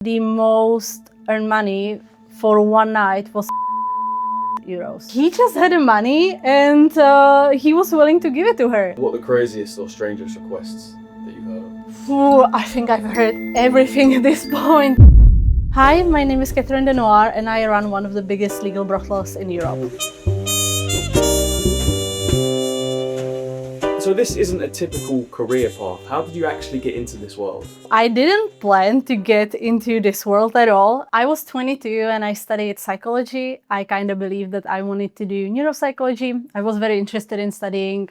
The most earned money for one night was euros. He just had the money and he was willing to give it to her. What are the craziest or strangest requests that you've heard of? Ooh, I think I've heard everything at this point. Hi, my name is Catherine de Noire and I run one of the biggest legal brothels in Europe. So this isn't a typical career path. How did you actually get into this world? I didn't plan to get into this world at all. I was 22 and I studied psychology. I kind of believed that I wanted to do neuropsychology. I was very interested in studying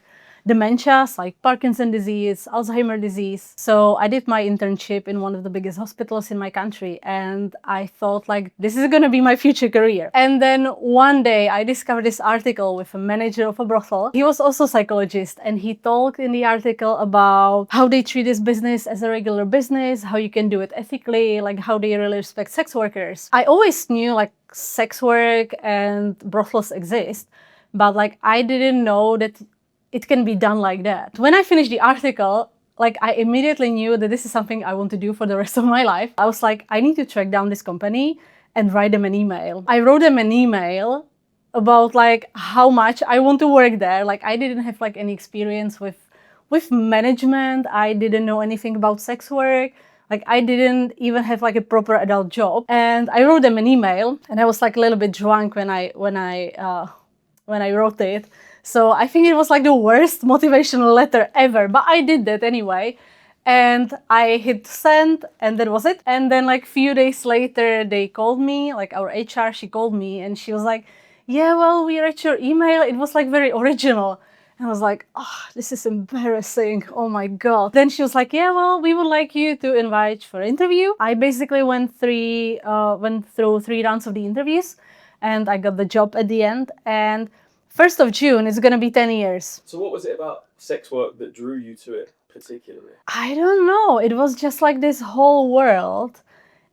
dementias like Parkinson's disease, Alzheimer's disease. So I did my internship in one of the biggest hospitals in my country and I thought like this is going to be my future career. And then one day I discovered this article with a manager of a brothel. He was also a psychologist and he talked in the article about how they treat this business as a regular business, how you can do it ethically, like how they really respect sex workers. I always knew like sex work and brothels exist, but like I didn't know that it can be done like that. When I finished the article, like I immediately knew that this is something I want to do for the rest of my life. I was like, I need to track down this company and write them an email. I wrote them an email about like how much I want to work there. Like I didn't have like any experience with management. I didn't know anything about sex work. Like I didn't even have like a proper adult job. And I wrote them an email and I was like a little bit drunk when I wrote it. So I think it was like the worst motivational letter ever, but I did that anyway. And I hit send and that was it. And then like few days later, they called me, like our HR, she called me and she was like, yeah, well, we read your email. It was like very original. And I was like, oh, this is embarrassing. Oh my God. Then she was like, yeah, well, we would like you to invite for an interview. I basically went through 3 rounds of the interviews and I got the job at the end. And 1st of June, it's going to be 10 years. So what was it about sex work that drew you to it particularly? I don't know. It was just like this whole world.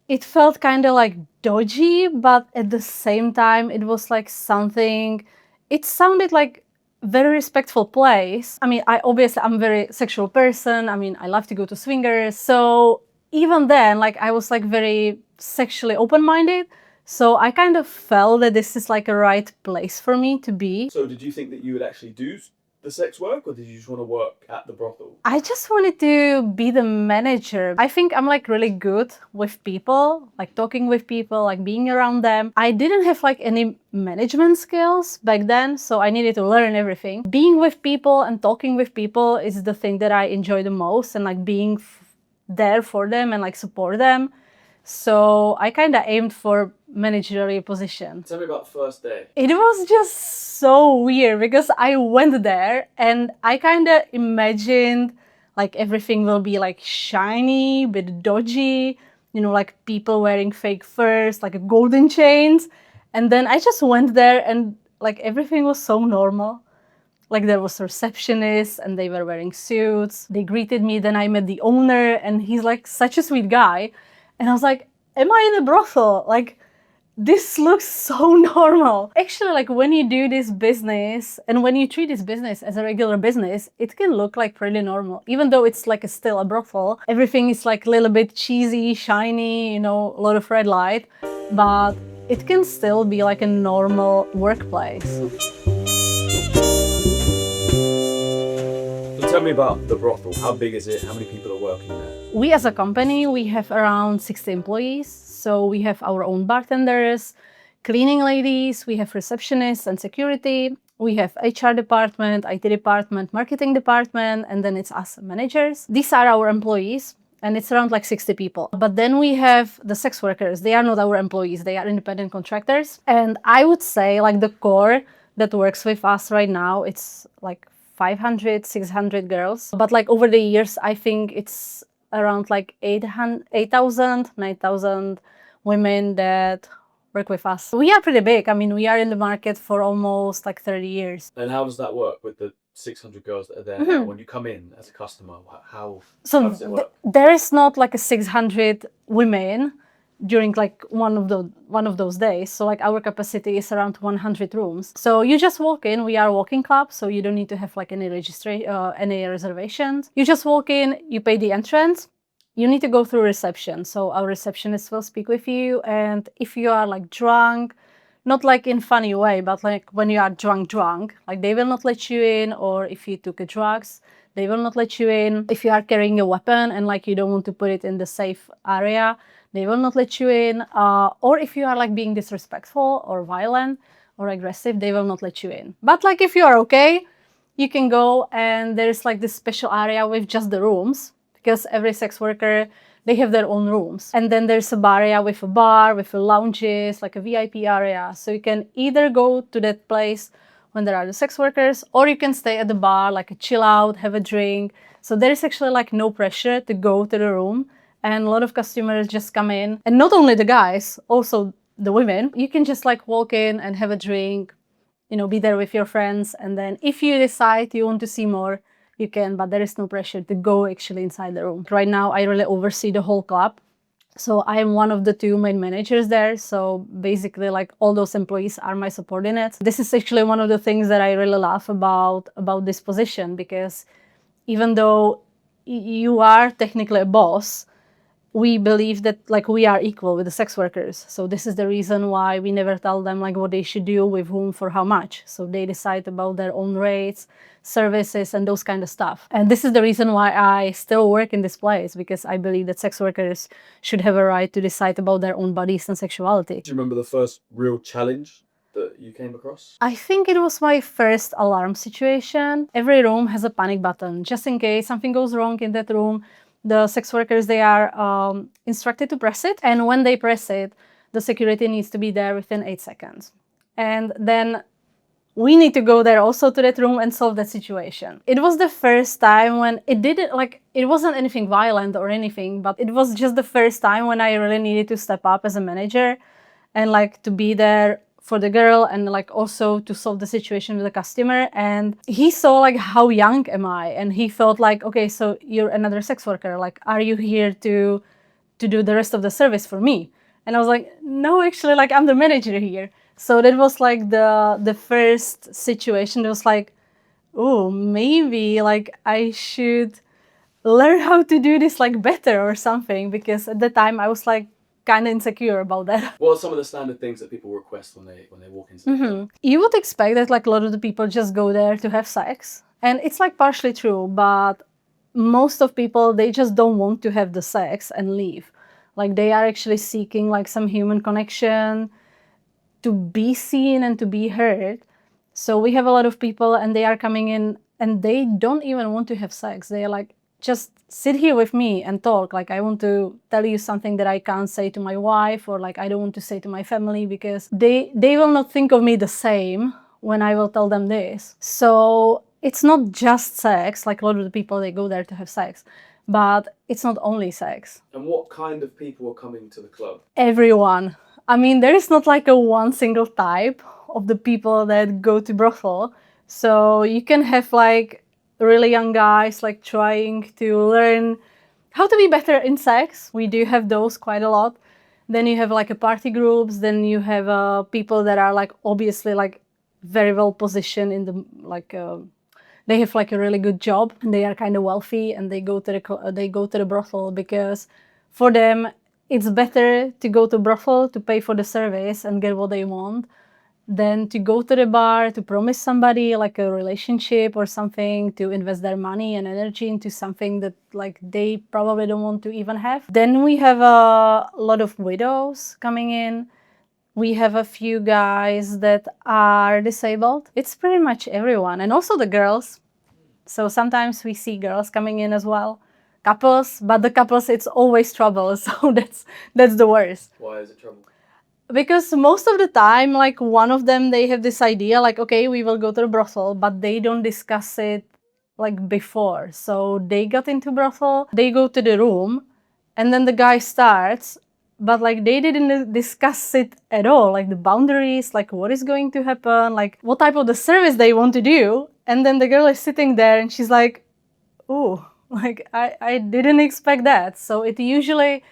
It felt kind of like dodgy, but at the same time, it was like something, it sounded like very respectful place. I mean, I'm a very sexual person. I mean, I love to go to swingers. So even then, like I was like very sexually open-minded. So I kind of felt that this is like a right place for me to be. So did you think that you would actually do the sex work or did you just want to work at the brothel? I just wanted to be the manager. I think I'm like really good with people, like talking with people, like being around them. I didn't have like any management skills back then, so I needed to learn everything. Being with people and talking with people is the thing that I enjoy the most and like being there for them and like support them. So I kind of aimed for managerial position. Tell me about the first day. It was just so weird because I went there and I kind of imagined like everything will be like shiny, a bit dodgy, you know, like people wearing fake furs, like golden chains. And then I just went there and like everything was so normal. Like there was a receptionist and they were wearing suits. They greeted me, then I met the owner and he's like such a sweet guy. And I was like, am I in a brothel? Like, this looks so normal. Actually, like when you do this business and when you treat this business as a regular business, it can look like pretty normal. Even though it's like still a brothel, everything is like a little bit cheesy, shiny, you know, a lot of red light, but it can still be like a normal workplace. So tell me about the brothel. How big is it? How many people are working there? We as a company, we have around 60 employees. So we have our own bartenders, cleaning ladies, we have receptionists and security. We have HR department, IT department, marketing department, and then it's us managers. These are our employees and it's around like 60 people. But then we have the sex workers. They are not our employees. They are independent contractors. And I would say like the core that works with us right now, it's like 500, 600 girls. But like over the years, I think it's around like 8,000, 9,000 women that work with us. We are pretty big. I mean, we are in the market for almost like 30 years. And how does that work with the 600 girls that are there now? When you come in as a customer, how does it work? There is not like a 600 women during like one of those days. So like our capacity is around 100 rooms. So you just walk in. We are a walk-in club, so you don't need to have like any reservations. You just walk in, you pay the entrance, you need to go through reception. So our receptionist will speak with you, and if you are like drunk, not like in funny way, but like when you are drunk, like they will not let you in, or if you took drugs, they will not let you in. If you are carrying a weapon and like you don't want to put it in the safe area, they will not let you in. Or if you are like being disrespectful or violent or aggressive, they will not let you in. But like if you are okay, you can go, and there's like this special area with just the rooms, because every sex worker, they have their own rooms. And then there's a bar area with a bar, with a lounges, like a VIP area. So you can either go to that place when there are the sex workers, or you can stay at the bar, like a chill out, have a drink. So there is actually like no pressure to go to the room. And a lot of customers just come in, and not only the guys, also the women. You can just like walk in and have a drink, you know, be there with your friends. And then if you decide you want to see more, you can, but there is no pressure to go actually inside the room. Right now, I really oversee the whole club. So I am one of the 2 main managers there. So basically like all those employees are my subordinates. This is actually one of the things that I really love about this position, because even though you are technically a boss, we believe that like we are equal with the sex workers. So this is the reason why we never tell them like what they should do, with whom, for how much. So they decide about their own rates, services, and those kind of stuff. And this is the reason why I still work in this place, because I believe that sex workers should have a right to decide about their own bodies and sexuality. Do you remember the first real challenge that you came across? I think it was my first alarm situation. Every room has a panic button, just in case something goes wrong in that room. The sex workers, they are instructed to press it. And when they press it, the security needs to be there within 8 seconds. And then we need to go there also to that room and solve that situation. It was the first time when it didn't, like, it wasn't anything violent or anything, but it was just the first time when I really needed to step up as a manager and like to be there for the girl, and like also to solve the situation with the customer. And he saw like how young am I, and he thought like, okay, so you're another sex worker, like are you here to do the rest of the service for me? And I was like, no, actually, like I'm the manager here. So that was like the first situation. It was like, oh, maybe like I should learn how to do this like better or something, because at the time I was like kind of insecure about that. What are some of the standard things that people request when they walk into the club? You would expect that like a lot of the people just go there to have sex, and it's like partially true, but most of people, they just don't want to have the sex and leave. Like they are actually seeking like some human connection, to be seen and to be heard. So we have a lot of people, and they are coming in and they don't even want to have sex. They are like, just sit here with me and talk. Like I want to tell you something that I can't say to my wife, or like I don't want to say to my family, because they will not think of me the same when I will tell them this. So it's not just sex. Like a lot of the people, they go there to have sex, but it's not only sex. And what kind of people are coming to the club? Everyone. I mean, there is not like a one single type of the people that go to brothel. So you can have like really young guys like trying to learn how to be better in sex. We do have those quite a lot. Then you have like a party groups. Then you have people that are like obviously like very well positioned in the like they have like a really good job and they are kind of wealthy, and they go to the brothel because for them it's better to go to brothel to pay for the service and get what they want than to go to the bar to promise somebody like a relationship or something, to invest their money and energy into something that like they probably don't want to even have. Then we have a lot of widows coming in. We have a few guys that are disabled. It's pretty much everyone, and also the girls. So sometimes we see girls coming in as well, couples, but the couples, it's always trouble. So that's the worst. Why is it trouble? Because most of the time, like one of them, they have this idea like, okay, we will go to the brothel, but they don't discuss it like before. So they got into brothel, they go to the room, and then the guy starts, but like they didn't discuss it at all, like the boundaries, like what is going to happen, like what type of the service they want to do. And then the girl is sitting there and she's like, oh, like I didn't expect that. So it usually,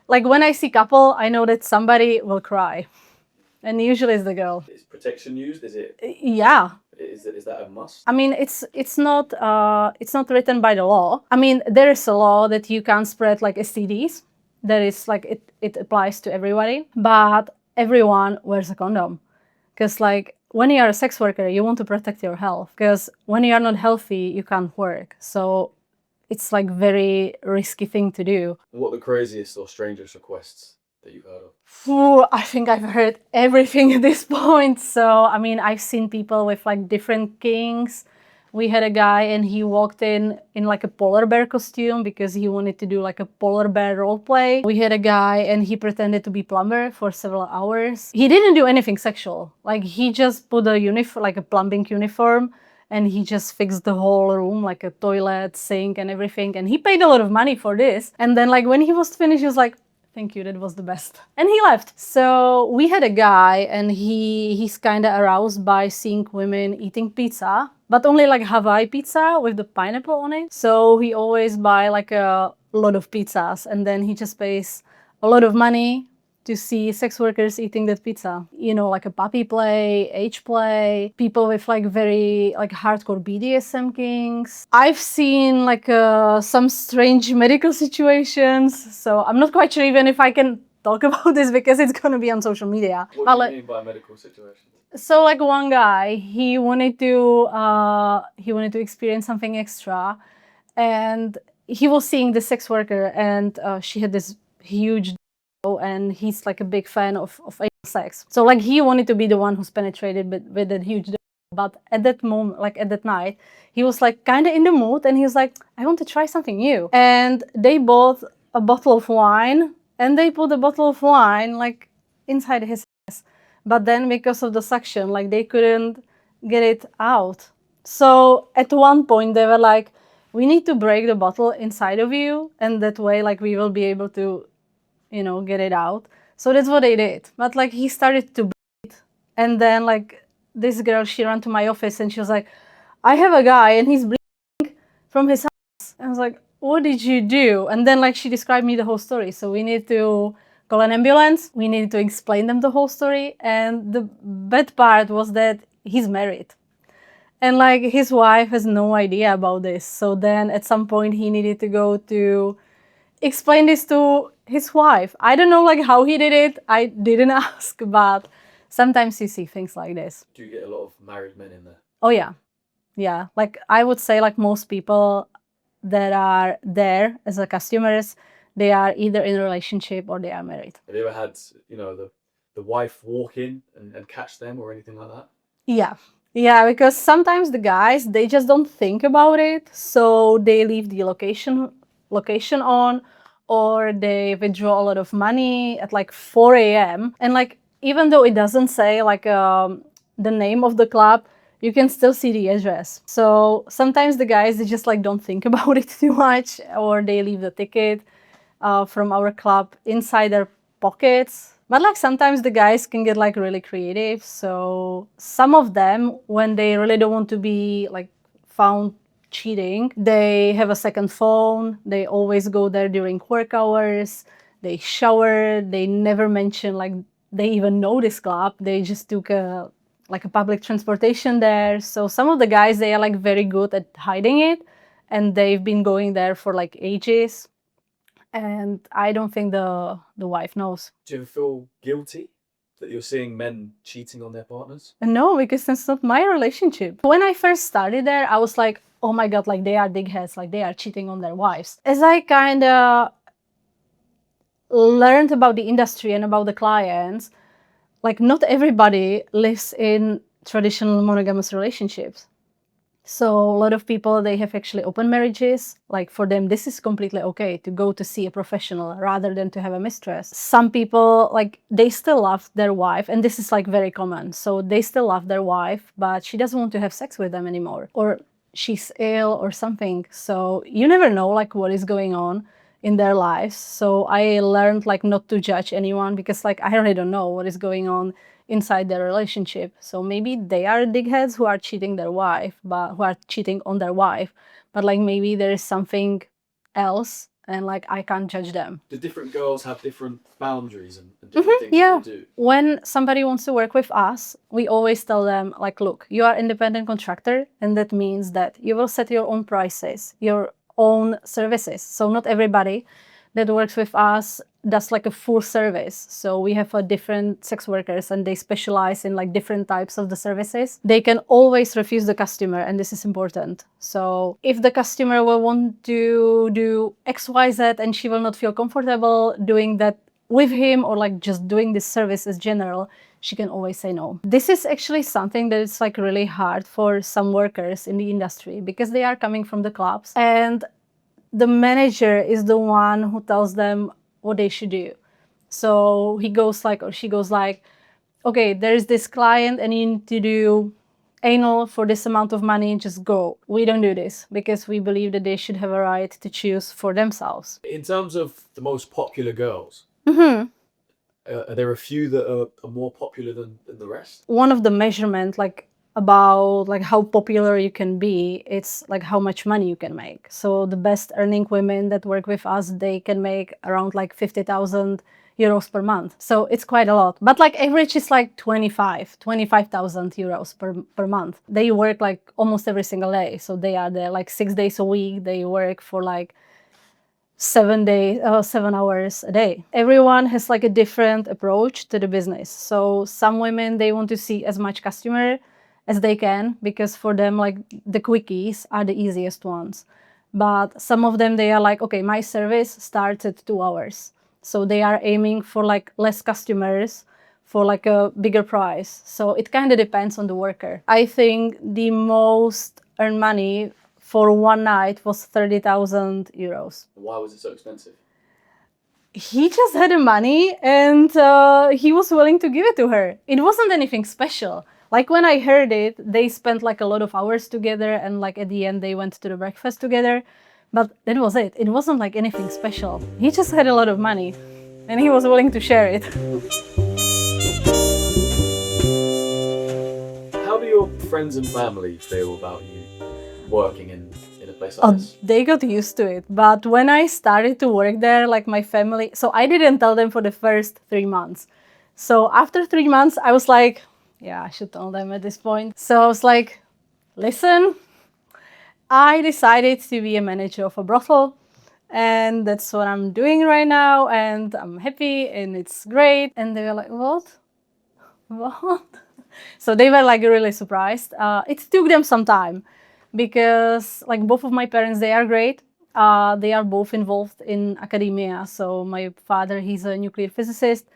like when I see couple, I know that somebody will cry. And usually it's the girl. Is protection used? Is it? Yeah. Is that a must? I mean, it's not written by the law. I mean, there is a law that you can't spread like STDs. That is like it applies to everybody, but everyone wears a condom, because like when you are a sex worker, you want to protect your health, because when you are not healthy, you can't work. So it's like very risky thing to do. What are the craziest or strangest requests that you've heard of? Ooh, I think I've heard everything at this point. So, I mean, I've seen people with like different kinks. We had a guy and he walked in like a polar bear costume because he wanted to do like a polar bear role play. We had a guy and he pretended to be plumber for several hours. He didn't do anything sexual. Like he just put a uniform, like a plumbing uniform, and he just fixed the whole room, like a toilet, sink and everything. And he paid a lot of money for this. And then like when he was finished, he was like, "Thank you, that was the best." And he left. So we had a guy and he's kind of aroused by seeing women eating pizza, but only like Hawaii pizza with the pineapple on it. So he always buy like a lot of pizzas and then he just pays a lot of money to see sex workers eating that pizza. You know, like a puppy play, age play, people with like very like hardcore BDSM kinks. I've seen like some strange medical situations, so I'm not quite sure even if I can talk about this because it's gonna be on social media. What do you mean by medical situations? So like one guy, he wanted to experience something extra, and he was seeing the sex worker, and she had this huge and he's like a big fan of anal sex. So like he wanted to be the one who's penetrated with that huge but at that moment, like at that night, he was like kind of in the mood and he was like, "I want to try something new." And they bought a bottle of wine and they put a bottle of wine like inside his ass. But then because of the suction, like they couldn't get it out. So at one point they were like, "We need to break the bottle inside of you, and that way like we will be able to, you know, get it out." So that's what they did. But like he started to bleed, and then like this girl, she ran to my office and she was like, "I have a guy and he's bleeding from his house." And I was like, "What did you do?" And then like she described me the whole story. So we need to call an ambulance. We needed to explain them the whole story. And the bad part was that he's married. And like his wife has no idea about this. So then at some point he needed to go to explain this to his wife. I don't know like how he did it. I didn't ask, but sometimes you see things like this. Do you get a lot of married men in there? Oh yeah. Yeah. Like I would say like most people that are there as a customers, they are either in a relationship or they are married. Have you ever had, you know, the wife walk in and catch them or anything like that? Yeah. Yeah, because sometimes the guys, they just don't think about it. So they leave the location on, or they withdraw a lot of money at like 4 a.m. And like, even though it doesn't say like the name of the club, you can still see the address. So sometimes the guys, they just like don't think about it too much, or they leave the ticket from our club inside their pockets. But like sometimes the guys can get like really creative. So some of them, when they really don't want to be like found cheating, they have a second phone. They always go there during work hours. They shower. They never mention like they even know this club. They just took a public transportation there. So some of the guys, they are like very good at hiding it, and they've been going there for like ages. And I don't think the wife knows. Do you ever feel guilty that you're seeing men cheating on their partners? No, because that's not my relationship. When I first started there, I was like, "Oh my God, like they are dickheads, like they are cheating on their wives." As I kind of learned about the industry and about the clients, like not everybody lives in traditional monogamous relationships. So a lot of people, they have actually open marriages. Like for them, this is completely okay to go to see a professional rather than to have a mistress. Some people, like they still love their wife, and this is like very common. So they still love their wife, but she doesn't want to have sex with them anymore, or she's ill or something. So you never know like what is going on in their lives. So I learned like not to judge anyone, because like I really don't know what is going on inside their relationship. So maybe they are dickheads who are cheating on their wife, but like maybe there is something else, and like I can't judge them. Do different girls have different boundaries and and different things that they do? When somebody wants to work with us, we always tell them, like, look, you are independent contractor, and that means that you will set your own prices, your own services. So not everybody that works with us does like a full service. So we have different sex workers and they specialize in like different types of the services. They can always refuse the customer, and this is important. So if the customer will want to do XYZ and she will not feel comfortable doing that with him, or like just doing this service as general, she can always say no. This is actually something that is like really hard for some workers in the industry, because they are coming from the clubs and the manager is the one who tells them what they should do. So he goes like, or she goes like, okay, there's this client and you need to do anal for this amount of money, just go. We don't do this because we believe that they should have a right to choose for themselves. In terms of the most popular girls, are there a few that are more popular than the rest? One of the measurements, like about like how popular you can be, it's like how much money you can make. So the best earning women that work with us, they can make around like 50,000 euros per month. So it's quite a lot, but like average is like 25,000 euros per month. They work like almost every single day. So they are there like 6 days a week. They work for like 7 hours a day. Everyone has like a different approach to the business. So some women, they want to see as much customer as they can, because for them, like the quickies are the easiest ones. But some of them, they are like, okay, my service starts at 2 hours. So they are aiming for like less customers for like a bigger price. So it kind of depends on the worker. I think the most earned money for one night was 30,000 euros. Why was it so expensive? He just had the money and he was willing to give it to her. It wasn't anything special. Like when I heard it, they spent like a lot of hours together and like at the end they went to the breakfast together. But that was it. It wasn't like anything special. He just had a lot of money and he was willing to share it. How do your friends and family feel about you working in a place like this? They got used to it. But when I started to work there, like my family, so I didn't tell them for the first 3 months. So after 3 months, I was like, yeah, I should tell them at this point. So I was like, listen, I decided to be a manager of a brothel, and that's what I'm doing right now, and I'm happy and it's great. And they were like, what? So they were like really surprised. It took them some time, because like both of my parents, they are great. They are both involved in academia. So my father, he's a nuclear physicist.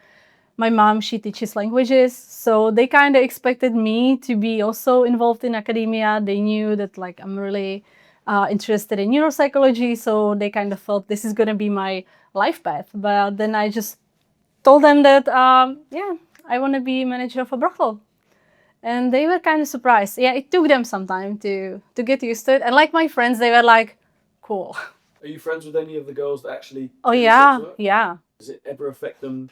My mom, she teaches languages. So they kind of expected me to be also involved in academia. They knew that like I'm really interested in neuropsychology. So they kind of felt this is going to be my life path. But then I just told them that, yeah, I want to be manager of a brothel. And they were kind of surprised. Yeah, it took them some time to get used to it. And like my friends, they were like, cool. Are you friends with any of the girls that actually Oh do yeah, sex work? yeah. Does it ever affect them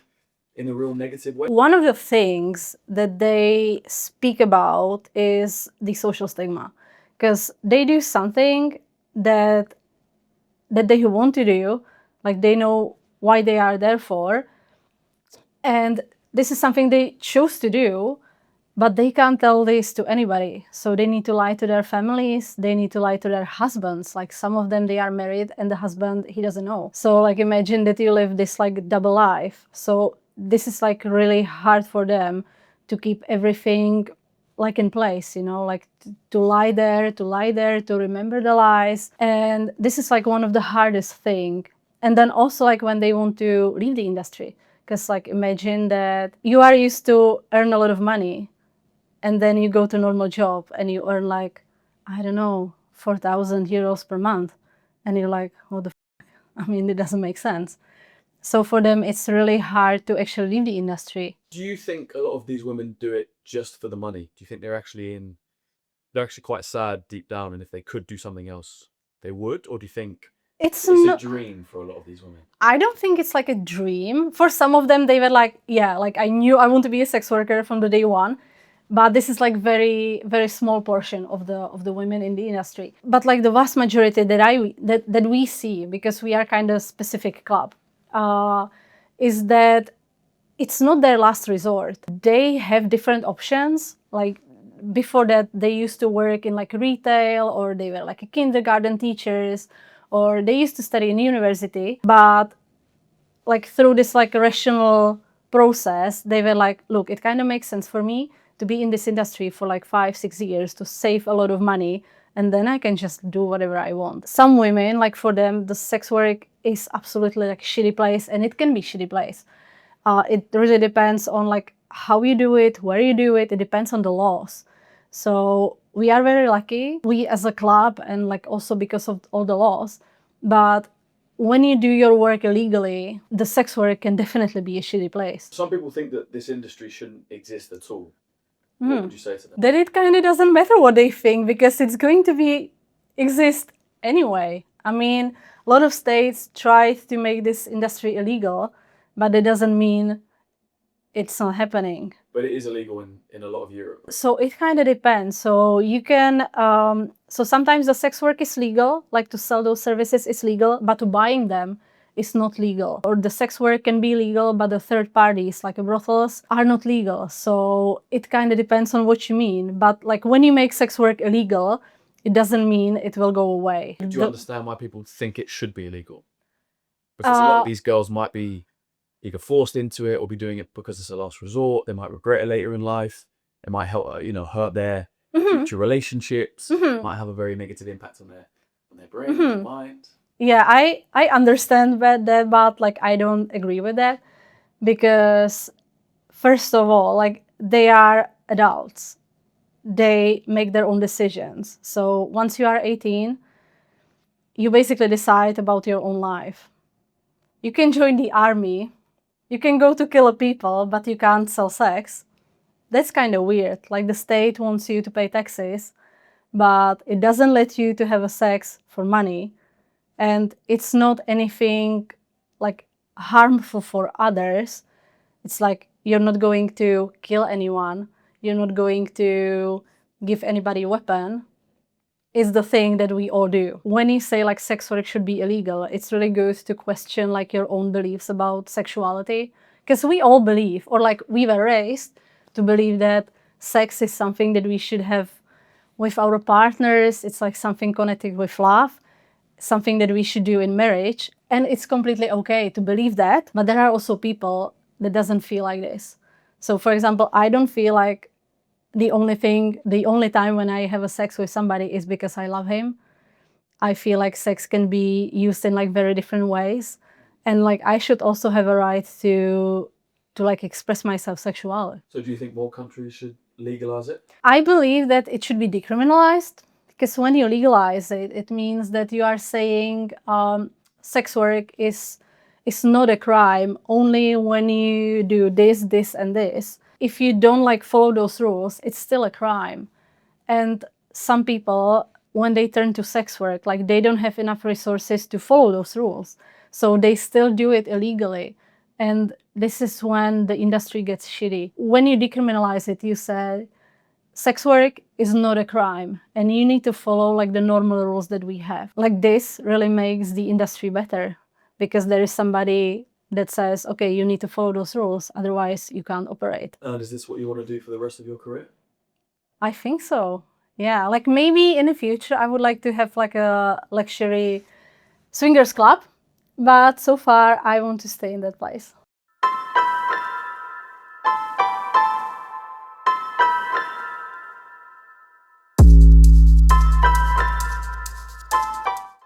in a real negative way? One of the things that they speak about is the social stigma, because they do something that they want to do, like they know why they are there for, and this is something they choose to do, but they can't tell this to anybody. So they need to lie to their families, they need to lie to their husbands. Like some of them, they are married and the husband, he doesn't know. So like imagine that you live this like double life. So this is like really hard for them to keep everything like in place, you know, like to lie there, to remember the lies. And this is like one of the hardest thing. And then also like when they want to leave the industry, because like imagine that you are used to earn a lot of money, and then you go to a normal job and you earn like, I don't know, 4,000 euros per month. And you're like, what the f***? I mean, it doesn't make sense. So for them, it's really hard to actually leave the industry. Do you think a lot of these women do it just for the money? Do you think they're actually quite sad deep down, and if they could do something else, they would? Or do you think it's a dream for a lot of these women? I don't think it's like a dream. For some of them, they were like, yeah, like I knew I want to be a sex worker from the day one. But this is like very, very small portion of the women in the industry. But like the vast majority that we see, because we are kind of specific club, is that it's not their last resort. They have different options. Like before that, they used to work in like retail, or they were like a kindergarten teachers, or they used to study in university. But like through this like rational process, they were like, look, it kind of makes sense for me to be in this industry for like 5-6 years to save a lot of money, and then I can just do whatever I want. Some women, like for them, the sex work is absolutely like a shitty place, and it can be a shitty place. It really depends on like how you do it, where you do it. It depends on the laws. So we are very lucky, we as a club, and like also because of all the laws. But when you do your work illegally, the sex work can definitely be a shitty place. Some people think that this industry shouldn't exist at all. What would you say to them? That it kind of doesn't matter what they think, because it's going to exist anyway. I mean, a lot of states try to make this industry illegal, but it doesn't mean it's not happening. But it is illegal in a lot of Europe. So it kind of depends. So you can, so sometimes the sex work is legal, like to sell those services is legal, but to buying them is not legal. Or the sex work can be legal, but the third parties, like brothels, are not legal. So it kind of depends on what you mean. But like when you make sex work illegal, it doesn't mean it will go away. Do you understand why people think it should be illegal? Because a lot of these girls might be either forced into it or be doing it because it's a last resort. They might regret it later in life. It might help, hurt their future relationships. Might have a very negative impact on their brain, their mind. Yeah, I understand that, but like I don't agree with that, because first of all, like they are adults. They make their own decisions. So once you are 18, you basically decide about your own life. You can join the army. You can go to kill people, but you can't sell sex. That's kind of weird. Like the state wants you to pay taxes, but it doesn't let you to have a sex for money. And it's not anything like harmful for others. It's like you're not going to kill anyone. You're not going to give anybody a weapon. Is the thing that we all do. When you say like sex work should be illegal, it's really good to question like your own beliefs about sexuality. Because we all believe, or like we were raised to believe that sex is something that we should have with our partners. It's like something connected with love, something that we should do in marriage. And it's completely okay to believe that. But there are also people that doesn't feel like this. So for example, I don't feel like the only time when I have a sex with somebody is because I love him. I feel like sex can be used in like very different ways. And like I should also have a right to like express myself sexually. So do you think more countries should legalize it? I believe that it should be decriminalized, because when you legalize it, it means that you are saying sex work is not a crime only when you do this, this, and this. If you don't like follow those rules, it's still a crime. And some people, when they turn to sex work, like they don't have enough resources to follow those rules. So they still do it illegally. And this is when the industry gets shitty. When you decriminalize it, you say sex work is not a crime and you need to follow like the normal rules that we have. Like this really makes the industry better, because there is somebody that says, okay, you need to follow those rules, otherwise you can't operate. And is this what you want to do for the rest of your career? I think so. Yeah, like maybe in the future I would like to have like a luxury swingers club, but so far I want to stay in that place.